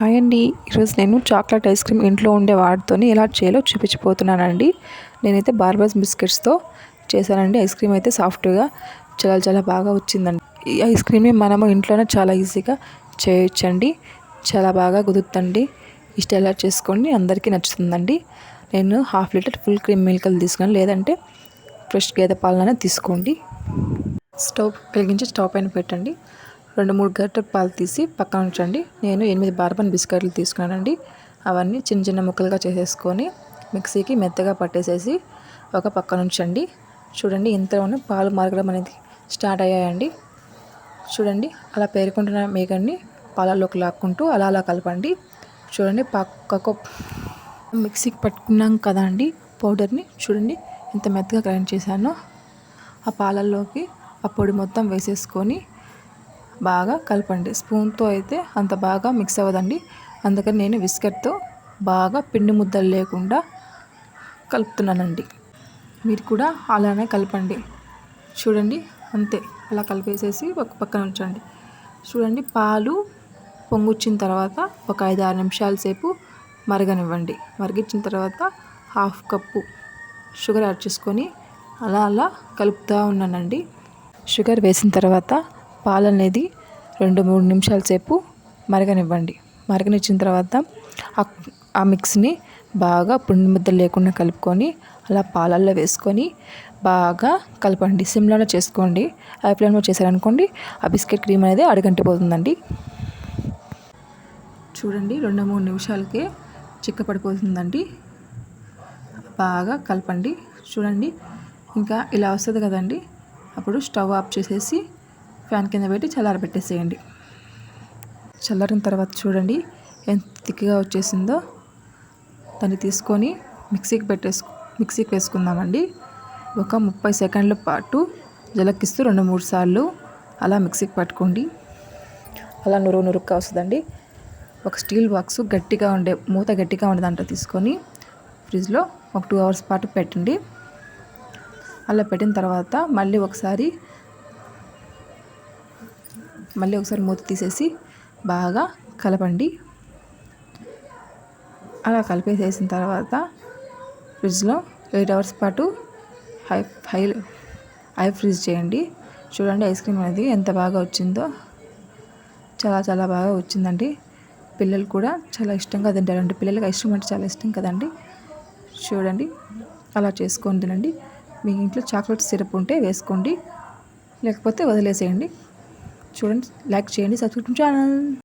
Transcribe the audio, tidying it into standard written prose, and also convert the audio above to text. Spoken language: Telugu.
హాయ్ అండి. ఈరోజు నేను చాక్లెట్ ఐస్ క్రీమ్ ఇంట్లో ఉండే వాటితోని ఎలా చేయాలో చూపించిపోతున్నానండి. నేనైతే బార్బస్ బిస్కెట్స్తో చేశానండి. ఐస్ క్రీమ్ అయితే సాఫ్ట్గా చాలా బాగా వచ్చిందండి. ఈ ఐస్ క్రీమ్ని మనము ఇంట్లోనే చాలా ఈజీగా చేయొచ్చండి. చాలా బాగా కుదురుతుంది. ఈ స్టైల్లో చేసుకోండి, అందరికీ నచ్చుతుందండి. నేను 1/2 లీటర్ ఫుల్ క్రీమ్ మిల్క్లు తీసుకున్నాను, లేదంటే ఫ్రెష్ గేదె పాలన తీసుకోండి. స్టవ్ వెలిగించి స్టవ్ పైన పెట్టండి. 2-3 గరిటెల పాలు తీసి పక్కన ఉంచండి. నేను 8 బార్బన్ బిస్కెట్లు తీసుకున్నానండి. అవన్నీ చిన్న ముక్కలుగా చేసేసుకొని మిక్సీకి మెత్తగా పట్టేసేసి ఒక పక్కన ఉంచండి. చూడండి, ఇంతలోనే పాలు మరగడం అనేది స్టార్ట్ అయ్యాయండి. చూడండి, అలా పేరుకుంటున్న మేగడ్ని పాలల్లోకి లాక్కుంటూ అలా కలపండి. చూడండి, పక్కకు మిక్సీకి పట్టుకున్నాం కదా అండి పౌడర్ని. చూడండి ఎంత మెత్తగా గ్రైండ్ చేశానో. ఆ పాలల్లోకి ఆ పొడి మొత్తం వేసేసుకొని బాగా కలపండి. స్పూన్తో అయితే అంత బాగా మిక్స్ అవ్వదండి, అందుకని నేను విస్కర్తో బాగా పిండి ముద్దలు లేకుండా కలుపుతున్నానండి. మీరు కూడా అలానే కలపండి. చూడండి, అంతే. అలా కలిపేసేసి ఒక పక్కన ఉంచండి. చూడండి, పాలు పొంగొచ్చిన తర్వాత ఒక 5-6 నిమిషాల సేపు మరగనివ్వండి. మరిగించిన తర్వాత 1/2 కప్పు షుగర్ యాడ్ చేసుకొని అలా కలుపుతూ ఉన్నానండి. షుగర్ వేసిన తర్వాత పాలు అనేది 2-3 నిమిషాల సేపు మరగనివ్వండి. మరగనిచ్చిన తర్వాత ఆ మిక్స్ని బాగా పిండి ముద్ద లేకుండా కలుపుకొని అలా పాలల్లో వేసుకొని బాగా కలపండి. సిమ్లోనే చేసుకోండి. హై ఫ్లేమ్లో చేశారనుకోండి ఆ బిస్కెట్ క్రీమ్ అనేది అడుగంటిపోతుందండి. చూడండి, 2-3 నిమిషాలకే చిక్కపడిపోతుందండి. బాగా కలపండి. చూడండి, ఇంకా ఇలా వస్తుంది కదండి. అప్పుడు స్టవ్ ఆఫ్ చేసేసి ఫ్యాన్ కింద పెట్టి చల్లారబెట్టేసేయండి. చల్లారిన తర్వాత చూడండి ఎంత థిక్గా వచ్చేసిందో. దాన్ని తీసుకొని మిక్సీకి వేసుకుందామండి. ఒక 30 సెకండ్ల పాటు జలకిస్తూ 2-3 సార్లు అలా మిక్సీకి పట్టుకోండి. అలా నురుగ్గా వస్తుందండి. ఒక స్టీల్ బాక్స్ మూత గట్టిగా ఉండే దాంట్లో తీసుకొని ఫ్రిడ్జ్లో ఒక 2 అవర్స్ పాటు పెట్టండి. అలా పెట్టిన తర్వాత మళ్ళీ ఒకసారి మూత తీసేసి బాగా కలపండి. అలా కలిపేసేసిన తర్వాత ఫ్రిడ్జ్లో 8 అవర్స్ పాటు హై ఫ్రీజ్ చేయండి. చూడండి, ఐస్ క్రీమ్ అనేది ఎంత బాగా వచ్చిందో. చాలా బాగా వచ్చిందండి. పిల్లలు కూడా చాలా ఇష్టంగా తింటారండి. పిల్లలకి ఐస్ క్రీమ్ అంటే చాలా ఇష్టం కదండి. చూడండి, అలా చేసుకొని తినండి. మీ ఇంట్లో చాక్లెట్ సిరప్ ఉంటే వేసుకోండి, లేకపోతే వదిలేసేయండి. చూడండి, లైక్ చేయండి, సబ్స్క్రైబ్ ఛానల్.